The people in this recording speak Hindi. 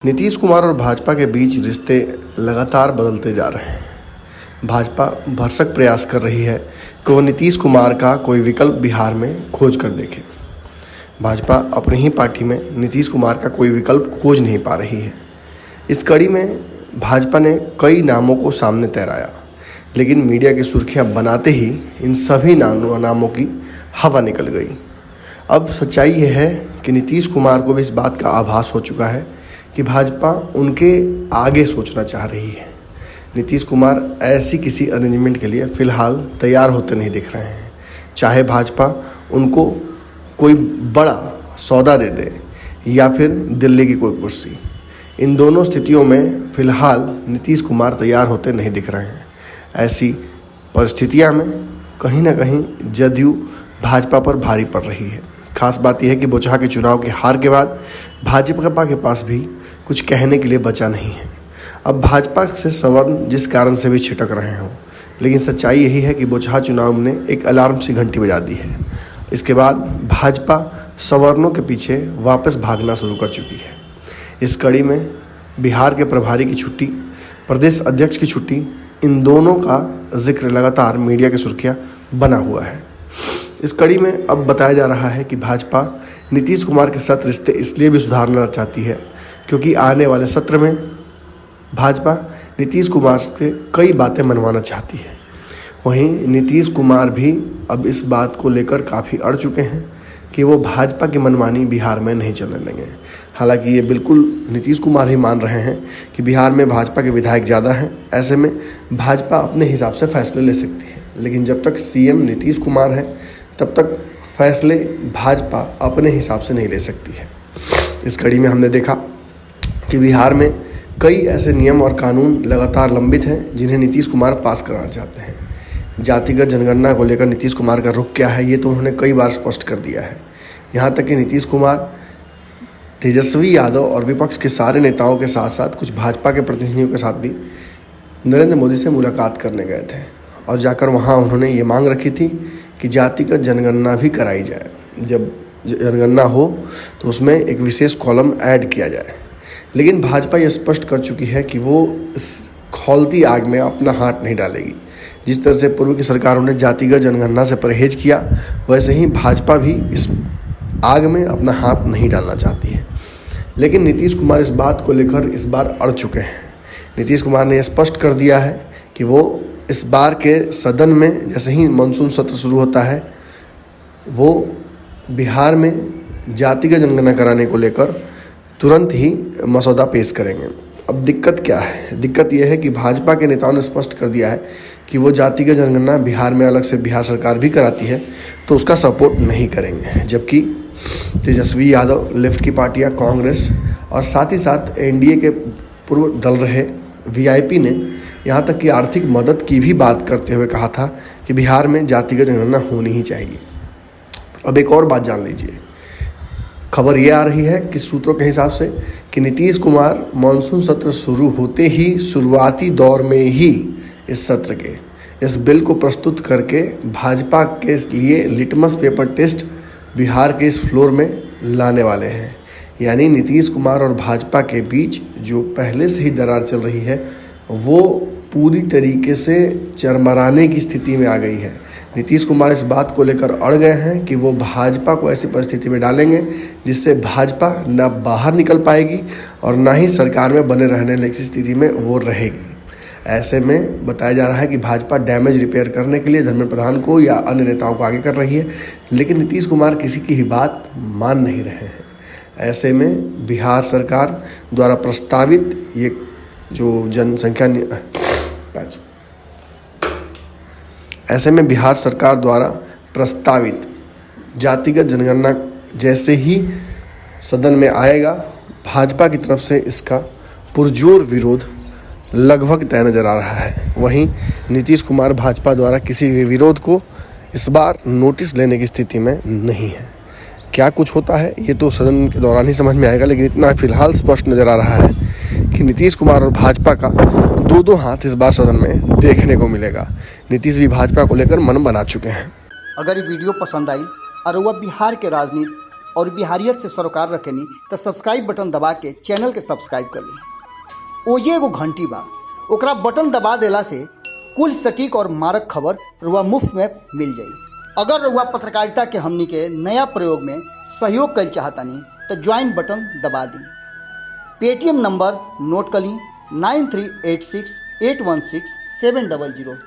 नीतीश कुमार और भाजपा के बीच रिश्ते लगातार बदलते जा रहे हैं। भाजपा भरसक प्रयास कर रही है कि वो नीतीश कुमार का कोई विकल्प बिहार में खोज कर देखे। भाजपा अपनी ही पार्टी में नीतीश कुमार का कोई विकल्प खोज नहीं पा रही है। इस कड़ी में भाजपा ने कई नामों को सामने तैराया, लेकिन मीडिया की सुर्खियां बनाते ही इन सभी नामों की हवा निकल गई। अब सच्चाई यह है कि नीतीश कुमार को भी इस बात का आभास हो चुका है कि भाजपा उनके आगे सोचना चाह रही है। नीतीश कुमार ऐसी किसी अरेंजमेंट के लिए फ़िलहाल तैयार होते नहीं दिख रहे हैं, चाहे भाजपा उनको कोई बड़ा सौदा दे दे या फिर दिल्ली की कोई कुर्सी। इन दोनों स्थितियों में फ़िलहाल नीतीश कुमार तैयार होते नहीं दिख रहे हैं। ऐसी परिस्थितियां में कहीं ना कहीं जदयू भाजपा पर भारी पड़ रही है। खास बात यह है कि बोचहा के चुनाव की हार के बाद भाजपा के पास भी कुछ कहने के लिए बचा नहीं है। अब भाजपा से सवर्ण जिस कारण से भी छिटक रहे हों, लेकिन सच्चाई यही है कि बोचहा चुनाव ने एक अलार्म सी घंटी बजा दी है। इसके बाद भाजपा सवर्णों के पीछे वापस भागना शुरू कर चुकी है। इस कड़ी में बिहार के प्रभारी की छुट्टी, प्रदेश अध्यक्ष की छुट्टी, इन दोनों का जिक्र लगातार मीडिया की सुर्खियां बना हुआ है। इस कड़ी में अब बताया जा रहा है कि भाजपा नीतीश कुमार के साथ रिश्ते इसलिए भी सुधारना चाहती है क्योंकि आने वाले सत्र में भाजपा नीतीश कुमार से कई बातें मनवाना चाहती है। वहीं नीतीश कुमार भी अब इस बात को लेकर काफ़ी अड़ चुके हैं कि वो भाजपा की मनमानी बिहार में नहीं चलने देंगे। हालांकि ये बिल्कुल नीतीश कुमार ही मान रहे हैं कि बिहार में भाजपा के विधायक ज़्यादा हैं, ऐसे में भाजपा अपने हिसाब से फैसले ले सकती है। लेकिन जब तक सीएम नीतीश कुमार है तब तक फैसले भाजपा अपने हिसाब से नहीं ले सकती है। इस कड़ी में हमने देखा कि बिहार में कई ऐसे नियम और कानून लगातार लंबित हैं जिन्हें नीतीश कुमार पास कराना चाहते हैं। जातिगत जनगणना को लेकर नीतीश कुमार का रुख क्या है, ये तो उन्होंने कई बार स्पष्ट कर दिया है। यहाँ तक कि नीतीश कुमार तेजस्वी यादव और विपक्ष के सारे नेताओं के साथ साथ कुछ भाजपा के प्रतिनिधियों के साथ भी नरेंद्र मोदी से मुलाकात करने गए थे और जाकर वहाँ उन्होंने ये मांग रखी थी कि जातिगत जनगणना भी कराई जाए। जब जनगणना हो तो उसमें एक विशेष कॉलम ऐड किया जाए। लेकिन भाजपा ये स्पष्ट कर चुकी है कि वो इस खौलती आग में अपना हाथ नहीं डालेगी। जिस तरह से पूर्व की सरकारों ने जातिगत जनगणना से परहेज किया, वैसे ही भाजपा भी इस आग में अपना हाथ नहीं डालना चाहती है। लेकिन नीतीश कुमार इस बात को लेकर इस बार अड़ चुके हैं। नीतीश कुमार ने यह स्पष्ट कर दिया है कि वो इस बार के सदन में जैसे ही मानसून सत्र शुरू होता है, वो बिहार में जातिगत जनगणना कराने को लेकर तुरंत ही मसौदा पेश करेंगे। अब दिक्कत क्या है? दिक्कत यह है कि भाजपा के नेताओं ने स्पष्ट कर दिया है कि वो जातिगत जनगणना बिहार में अलग से बिहार सरकार भी कराती है तो उसका सपोर्ट नहीं करेंगे, जबकि तेजस्वी यादव, लेफ्ट की पार्टियां, कांग्रेस और साथ ही साथ एनडीए के पूर्व दल रहे वीआईपी ने यहाँ तक कि आर्थिक मदद की भी बात करते हुए कहा था कि बिहार में जातिगत जनगणना होनी ही चाहिए। अब एक और बात जान लीजिए। खबर ये आ रही है कि सूत्रों के हिसाब से कि नीतीश कुमार मानसून सत्र शुरू होते ही शुरुआती दौर में ही इस सत्र के इस बिल को प्रस्तुत करके भाजपा के लिए लिटमस पेपर टेस्ट बिहार के इस फ्लोर में लाने वाले हैं। यानी नीतीश कुमार और भाजपा के बीच जो पहले से ही दरार चल रही है वो पूरी तरीके से चरमराने की स्थिति में आ गई है। नीतीश कुमार इस बात को लेकर अड़ गए हैं कि वो भाजपा को ऐसी परिस्थिति में डालेंगे जिससे भाजपा न बाहर निकल पाएगी और ना ही सरकार में बने रहने की स्थिति में वो रहेगी। ऐसे में बताया जा रहा है कि भाजपा डैमेज रिपेयर करने के लिए धर्मेंद्र प्रधान को या अन्य नेताओं को आगे कर रही है, लेकिन नीतीश कुमार किसी की ही बात मान नहीं रहे हैं। ऐसे में बिहार सरकार द्वारा प्रस्तावित ये जो जनसंख्या ऐसे में बिहार सरकार द्वारा प्रस्तावित जातिगत जनगणना जैसे ही सदन में आएगा, भाजपा की तरफ से इसका पुरजोर विरोध लगभग तय नजर आ रहा है। वहीं नीतीश कुमार भाजपा द्वारा किसी भी विरोध को इस बार नोटिस लेने की स्थिति में नहीं है। क्या कुछ होता है ये तो सदन के दौरान ही समझ में आएगा, लेकिन इतना फिलहाल स्पष्ट नजर आ रहा है कि नीतीश कुमार और भाजपा का दो हाथ इस बार सदन में देखने को मिलेगा। नीतीश भी भाजपा को लेकर मन बना चुके हैं। अगर ये वीडियो पसंद आई और वह बिहार के राजनीति और बिहारियत से सरोकार रखेनी तो सब्सक्राइब बटन दबा के चैनल के सब्सक्राइब कर ली। ओजे एगो घंटी बा, ओकरा बटन दबा देला से कुल सटीक और मारक खबर रुआ मुफ्त में मिल जाई। अगर रुआ पत्रकारिता के हमनी के नया प्रयोग में सहयोग कर चाहतानी तो ज्वाइन बटन दबा दी। पेटीएम नंबर नोट कर ली 9386816700।